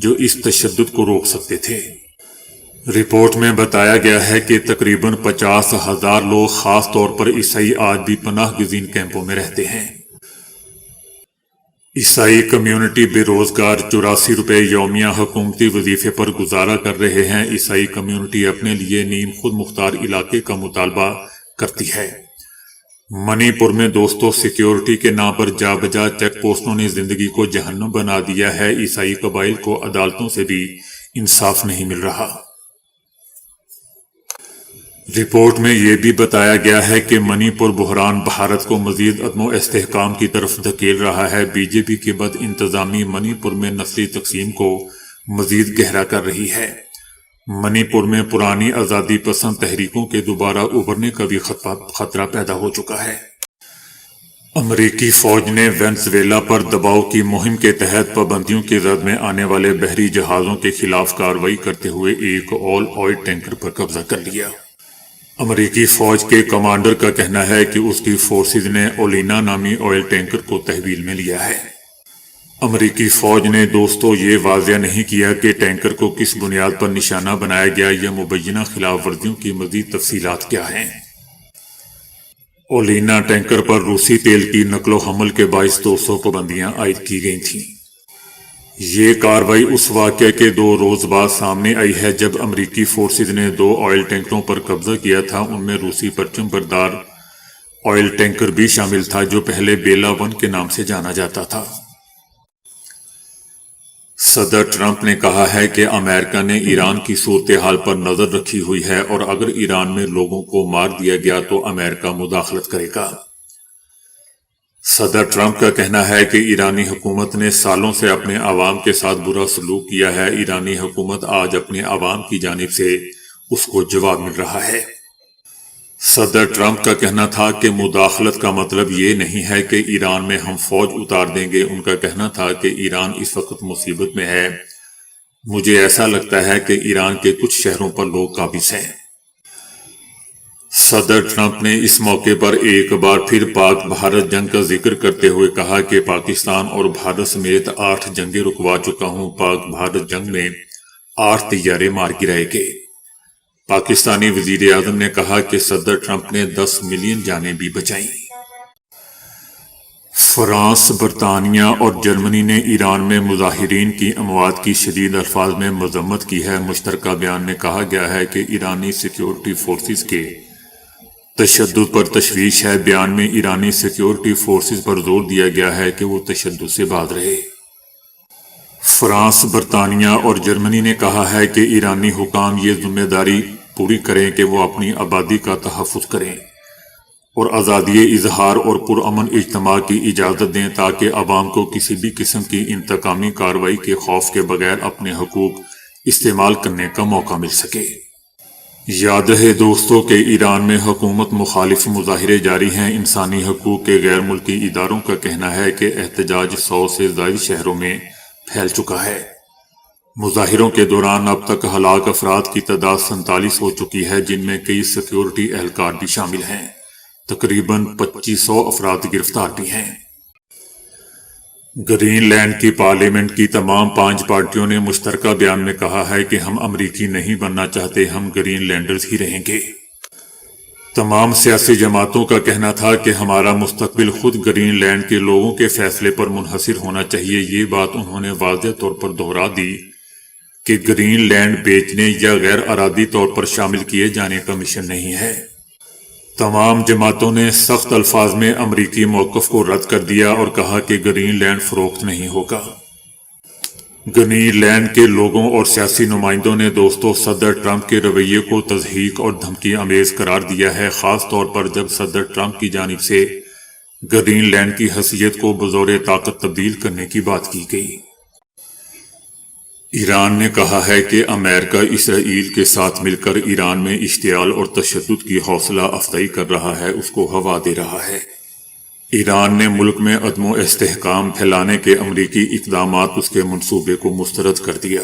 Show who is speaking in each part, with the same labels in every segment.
Speaker 1: جو اس تشدد کو روک سکتے تھے۔ رپورٹ میں بتایا گیا ہے کہ تقریباً 50,000 لوگ، خاص طور پر عیسائی، آج بھی پناہ گزین کیمپوں میں رہتے ہیں۔ عیسائی کمیونٹی بے روزگار 84 روپے یومیہ حکومتی وظیفے پر گزارا کر رہے ہیں۔ عیسائی کمیونٹی اپنے لیے نیم خود مختار علاقے کا مطالبہ کرتی ہے۔ منی پور میں دوستوں سیکیورٹی کے نام پر جا بجا چیک پوسٹوں نے زندگی کو جہنم بنا دیا ہے۔ عیسائی قبائل کو عدالتوں سے بھی انصاف نہیں مل رہا۔ رپورٹ میں یہ بھی بتایا گیا ہے کہ منی پور بحران بھارت کو مزید عدم و استحکام کی طرف دھکیل رہا ہے۔ بی جے پی کی بد انتظامی منی پور میں نسلی تقسیم کو مزید گہرا کر رہی ہے۔ منی پور میں پرانی آزادی پسند تحریکوں کے دوبارہ ابھرنے کا بھی خطرہ پیدا ہو چکا ہے۔ امریکی فوج نے وینزویلا پر دباؤ کی مہم کے تحت پابندیوں کی زد میں آنے والے بحری جہازوں کے خلاف کارروائی کرتے ہوئے ایک آئل ٹینکر پر قبضہ کر لیا۔ امریکی فوج کے کمانڈر کا کہنا ہے کہ اس کی فورسز نے اولینا نامی آئل ٹینکر کو تحویل میں لیا ہے۔ امریکی فوج نے دوستوں یہ واضح نہیں کیا کہ ٹینکر کو کس بنیاد پر نشانہ بنایا گیا یا مبینہ خلاف ورزیوں کی مزید تفصیلات کیا ہیں۔ اولینا ٹینکر پر روسی تیل کی نقل و حمل کے باعث 200 پابندیاں عائد کی گئی تھیں۔ یہ کارروائی اس واقعے کے 2 روز بعد سامنے آئی ہے جب امریکی فورسز نے 2 آئل ٹینکروں پر قبضہ کیا تھا۔ ان میں روسی پرچم بردار آئل ٹینکر بھی شامل تھا جو پہلے بیلا 1 کے نام سے جانا جاتا تھا۔ صدر ٹرمپ نے کہا ہے کہ امریکہ نے ایران کی صورتحال پر نظر رکھی ہوئی ہے اور اگر ایران میں لوگوں کو مار دیا گیا تو امریکہ مداخلت کرے گا۔ صدر ٹرمپ کا کہنا ہے کہ ایرانی حکومت نے سالوں سے اپنے عوام کے ساتھ برا سلوک کیا ہے۔ ایرانی حکومت آج اپنے عوام کی جانب سے اس کو جواب مل رہا ہے۔ صدر ٹرمپ کا کہنا تھا کہ مداخلت کا مطلب یہ نہیں ہے کہ ایران میں ہم فوج اتار دیں گے۔ ان کا کہنا تھا کہ ایران اس وقت مصیبت میں ہے۔ مجھے ایسا لگتا ہے کہ ایران کے کچھ شہروں پر لوگ قابض ہیں۔ صدر ٹرمپ نے اس موقع پر ایک بار پھر پاک بھارت جنگ کا ذکر کرتے ہوئے کہا کہ پاکستان اور بھارت سمیت 8 جنگیں رکوا چکا ہوں۔ پاک بھارت جنگ میں 8 طیارے مار گرائے گئے۔ پاکستانی وزیر اعظم نے کہا کہ صدر ٹرمپ نے 10 ملین جانیں بھی بچائیں۔ فرانس، برطانیہ اور جرمنی نے ایران میں مظاہرین کی اموات کی شدید الفاظ میں مذمت کی ہے۔ مشترکہ بیان میں کہا گیا ہے کہ ایرانی سیکیورٹی فورسز کے تشدد پر تشویش ہے۔ بیان میں ایرانی سیکیورٹی فورسز پر زور دیا گیا ہے کہ وہ تشدد سے باز رہے۔ فرانس، برطانیہ اور جرمنی نے کہا ہے کہ ایرانی حکام یہ ذمہ داری پوری کریں کہ وہ اپنی آبادی کا تحفظ کریں اور آزادی اظہار اور پرامن اجتماع کی اجازت دیں تاکہ عوام کو کسی بھی قسم کی انتقامی کارروائی کے خوف کے بغیر اپنے حقوق استعمال کرنے کا موقع مل سکے۔ یاد رہے دوستوں کہ ایران میں حکومت مخالف مظاہرے جاری ہیں۔ انسانی حقوق کے غیر ملکی اداروں کا کہنا ہے کہ احتجاج 100 سے زائد شہروں میں پھیل چکا ہے۔ مظاہروں کے دوران اب تک ہلاک افراد کی تعداد 47 ہو چکی ہے، جن میں کئی سیکیورٹی اہلکار بھی شامل ہیں۔ تقریباً 2500 افراد گرفتار بھی ہیں۔ گرین لینڈ کی پارلیمنٹ کی تمام 5 پارٹیوں نے مشترکہ بیان میں کہا ہے کہ ہم امریکی نہیں بننا چاہتے، ہم گرین لینڈرز ہی رہیں گے۔ تمام سیاسی جماعتوں کا کہنا تھا کہ ہمارا مستقبل خود گرین لینڈ کے لوگوں کے فیصلے پر منحصر ہونا چاہیے۔ یہ بات انہوں نے واضح طور پر دہرا دی کہ گرین لینڈ بیچنے یا غیر ارادی طور پر شامل کیے جانے کا مشن نہیں ہے۔ تمام جماعتوں نے سخت الفاظ میں امریکی موقف کو رد کر دیا اور کہا کہ گرین لینڈ فروخت نہیں ہوگا۔ گرین لینڈ کے لوگوں اور سیاسی نمائندوں نے دوستوں صدر ٹرمپ کے رویے کو تضحیک اور دھمکی آمیز قرار دیا ہے، خاص طور پر جب صدر ٹرمپ کی جانب سے گرین لینڈ کی حیثیت کو بزور طاقت تبدیل کرنے کی بات کی گئی۔ ایران نے کہا ہے کہ امریکہ اسرائیل کے ساتھ مل کر ایران میں اشتعال اور تشدد کی حوصلہ افزائی کر رہا ہے، اس کو ہوا دے رہا ہے۔ ایران نے ملک میں عدم و استحکام پھیلانے کے امریکی اقدامات اس کے منصوبے کو مسترد کر دیا۔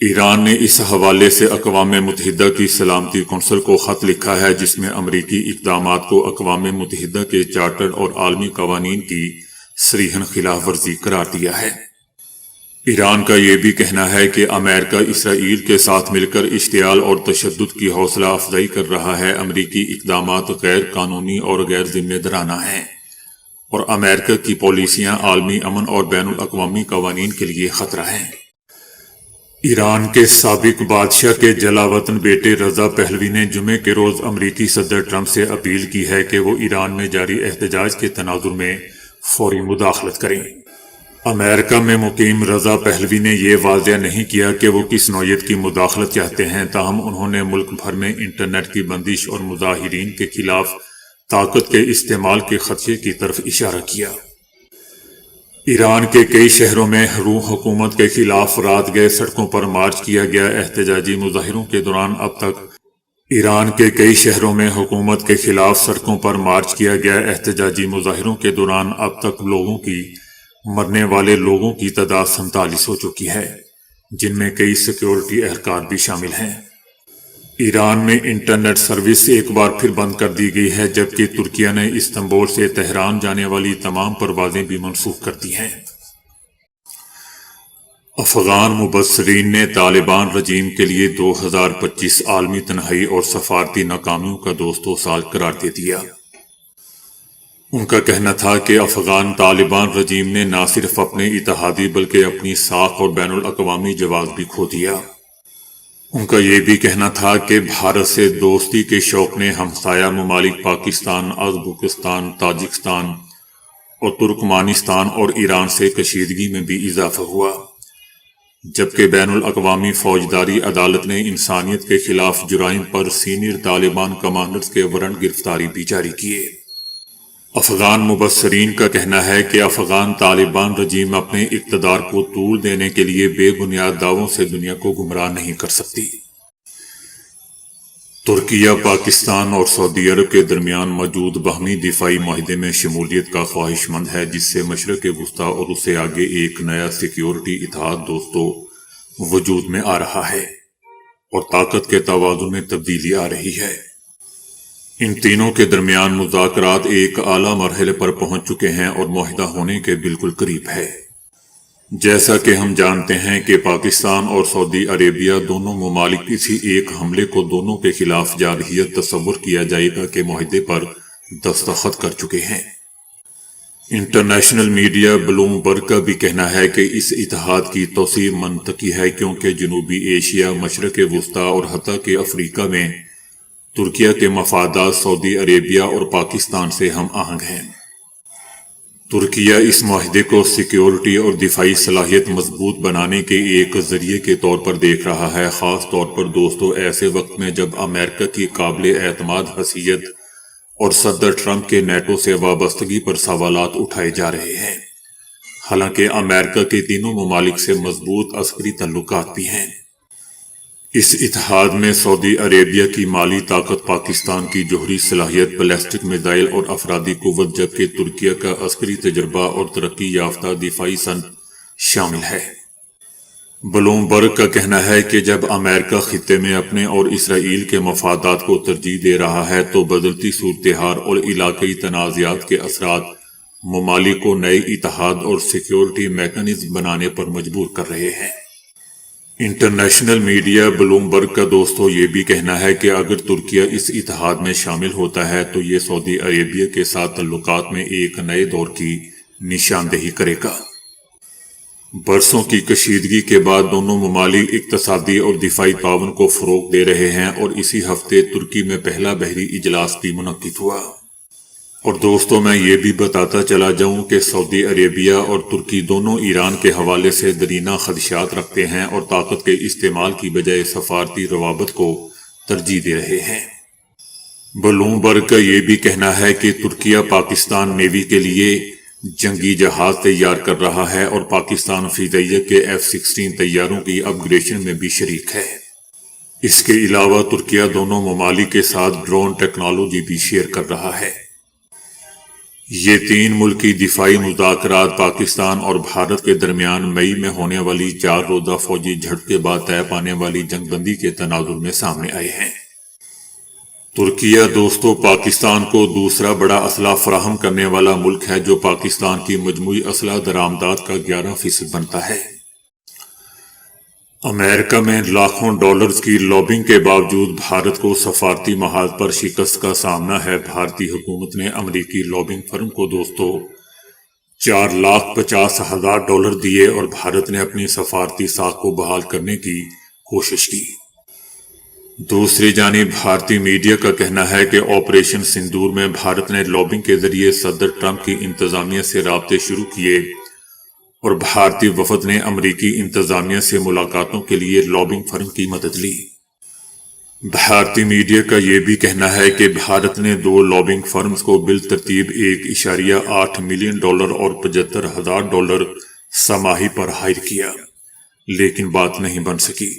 Speaker 1: ایران نے اس حوالے سے اقوام متحدہ کی سلامتی کونسل کو خط لکھا ہے، جس میں امریکی اقدامات کو اقوام متحدہ کے چارٹر اور عالمی قوانین کی صریحاً خلاف ورزی قرار دیا ہے۔ ایران کا یہ بھی کہنا ہے کہ امریکہ اسرائیل کے ساتھ مل کر اشتعال اور تشدد کی حوصلہ افزائی کر رہا ہے۔ امریکی اقدامات غیر قانونی اور غیر ذمہ دارانہ ہیں اور امریکہ کی پالیسیاں عالمی امن اور بین الاقوامی قوانین کے لیے خطرہ ہیں۔ ایران کے سابق بادشاہ کے جلا وطن بیٹے رضا پہلوی نے جمعے کے روز امریکی صدر ٹرمپ سے اپیل کی ہے کہ وہ ایران میں جاری احتجاج کے تناظر میں فوری مداخلت کریں۔ امریکہ میں مقیم رضا پہلوی نے یہ واضح نہیں کیا کہ وہ کس نوعیت کی مداخلت چاہتے ہیں، تاہم انہوں نے ملک بھر میں انٹرنیٹ کی بندش اور مظاہرین کے خلاف طاقت کے استعمال کے خدشے کی طرف اشارہ کیا۔ ایران کے کئی شہروں میں حکومت کے خلاف رات گئے سڑکوں پر مارچ کیا گیا۔ احتجاجی مظاہروں کے دوران اب تک ایران کے کئی شہروں میں حکومت کے خلاف سڑکوں پر مارچ کیا گیا۔ احتجاجی مظاہروں کے دوران اب تک مرنے والے لوگوں کی تعداد 47 ہو چکی ہے، جن میں کئی سیکیورٹی اہلکار بھی شامل ہیں۔ ایران میں انٹرنیٹ سروس ایک بار پھر بند کر دی گئی ہے، جبکہ ترکیہ نے استنبول سے تہران جانے والی تمام پروازیں بھی منسوخ کر دی ہیں۔ افغان مبصرین نے طالبان رجیم کے لیے 2025 عالمی تنہائی اور سفارتی ناکامیوں کا 200 سال قرار دے دیا۔ ان کا کہنا تھا کہ افغان طالبان رجیم نے نہ صرف اپنے اتحادی بلکہ اپنی ساکھ اور بین الاقوامی جواز بھی کھو دیا۔ ان کا یہ بھی کہنا تھا کہ بھارت سے دوستی کے شوق نے ہمسایہ ممالک پاکستان، ازبکستان، تاجکستان اور ترکمانستان اور ایران سے کشیدگی میں بھی اضافہ ہوا، جبکہ بین الاقوامی فوجداری عدالت نے انسانیت کے خلاف جرائم پر سینئر طالبان کمانڈرز کے وارنٹ گرفتاری بھی جاری کیے۔ افغان مبصرین کا کہنا ہے کہ افغان طالبان رجیم اپنے اقتدار کو طول دینے کے لیے بے بنیاد دعووں سے دنیا کو گمراہ نہیں کر سکتی۔ ترکیہ پاکستان اور سعودی عرب کے درمیان موجود باہمی دفاعی معاہدے میں شمولیت کا خواہش مند ہے، جس سے مشرق وسطیٰ اور اس سے آگے ایک نیا سیکیورٹی اتحاد وجود میں آ رہا ہے اور طاقت کے توازن میں تبدیلی آ رہی ہے۔ ان تینوں کے درمیان مذاکرات ایک اعلیٰ مرحلے پر پہنچ چکے ہیں اور معاہدہ ہونے کے بالکل قریب ہے۔ جیسا کہ ہم جانتے ہیں کہ پاکستان اور سعودی عربیہ دونوں ممالک کسی ایک حملے کو دونوں کے خلاف جارحیت تصور کیا جائے گا کے معاہدے پر دستخط کر چکے ہیں۔ انٹرنیشنل میڈیا بلومبرگ کا بھی کہنا ہے کہ اس اتحاد کی توسیع منطقی ہے، کیونکہ جنوبی ایشیا، مشرق وسطیٰ اور حتیٰ کہ افریقہ میں ترکیہ کے مفادات سعودی عربیہ اور پاکستان سے ہم آہنگ ہیں۔ ترکیہ اس معاہدے کو سیکیورٹی اور دفاعی صلاحیت مضبوط بنانے کے ایک ذریعے کے طور پر دیکھ رہا ہے، خاص طور پر ایسے وقت میں جب امریکہ کی قابل اعتماد حیثیت اور صدر ٹرمپ کے نیٹو سے وابستگی پر سوالات اٹھائے جا رہے ہیں۔ حالانکہ امریکہ کے تینوں ممالک سے مضبوط عسکری تعلقات بھی ہیں۔ اس اتحاد میں سعودی عربیہ کی مالی طاقت، پاکستان کی جوہری صلاحیت، بیلسٹک میزائل اور افرادی قوت، جبکہ ترکیہ کا عسکری تجربہ اور ترقی یافتہ دفاعی صنعت شامل ہے۔ بلومبرگ کا کہنا ہے کہ جب امریکہ خطے میں اپنے اور اسرائیل کے مفادات کو ترجیح دے رہا ہے تو بدلتی صورتحال اور علاقائی تنازعات کے اثرات ممالک کو نئے اتحاد اور سیکیورٹی میکانزم بنانے پر مجبور کر رہے ہیں۔ انٹرنیشنل میڈیا بلومبرگ کا یہ بھی کہنا ہے کہ اگر ترکیہ اس اتحاد میں شامل ہوتا ہے تو یہ سعودی عربیہ کے ساتھ تعلقات میں ایک نئے دور کی نشاندہی کرے گا۔ برسوں کی کشیدگی کے بعد دونوں ممالک اقتصادی اور دفاعی تعاون کو فروغ دے رہے ہیں، اور اسی ہفتے ترکی میں پہلا بحری اجلاس بھی منعقد ہوا۔ اور میں یہ بھی بتاتا چلا جاؤں کہ سعودی عربیہ اور ترکی دونوں ایران کے حوالے سے درینہ خدشات رکھتے ہیں اور طاقت کے استعمال کی بجائے سفارتی روابط کو ترجیح دے رہے ہیں۔ بلومبرگ کا یہ بھی کہنا ہے کہ ترکیہ پاکستان نیوی کے لیے جنگی جہاز تیار کر رہا ہے اور پاکستان فضائیہ کے F-16 طیاروں کی اپ گریڈیشن میں بھی شریک ہے۔ اس کے علاوہ ترکیہ دونوں ممالک کے ساتھ ڈرون ٹیکنالوجی بھی شیئر کر رہا ہے۔ یہ تین ملکی دفاعی مذاکرات پاکستان اور بھارت کے درمیان مئی میں ہونے والی 4 روزہ فوجی جھڑپ کے بعد طے پانے والی جنگ بندی کے تناظر میں سامنے آئے ہیں۔ ترکیہ پاکستان کو دوسرا بڑا اسلحہ فراہم کرنے والا ملک ہے، جو پاکستان کی مجموعی اسلحہ درآمدات کا 11% بنتا ہے۔ امریکہ میں لاکھوں ڈالرز کی لابنگ کے باوجود بھارت کو سفارتی محاذ پر شکست کا سامنا ہے۔ بھارتی حکومت نے امریکی لابنگ فرم کو $4,50,000 دیے اور بھارت نے اپنی سفارتی ساکھ کو بحال کرنے کی کوشش کی۔ دوسری جانب بھارتی میڈیا کا کہنا ہے کہ آپریشن سندور میں بھارت نے لابنگ کے ذریعے صدر ٹرمپ کی انتظامیہ سے رابطے شروع کیے اور بھارتی وفد نے امریکی انتظامیہ سے ملاقاتوں کے لیے لابنگ فرم کی مدد لی۔ بھارتی میڈیا کا یہ بھی کہنا ہے کہ بھارت نے 2 لابنگ فرمز کو بالترتیب $1.8 ملین اور $75,000 سہ ماہی پر ہائر کیا، لیکن بات نہیں بن سکی۔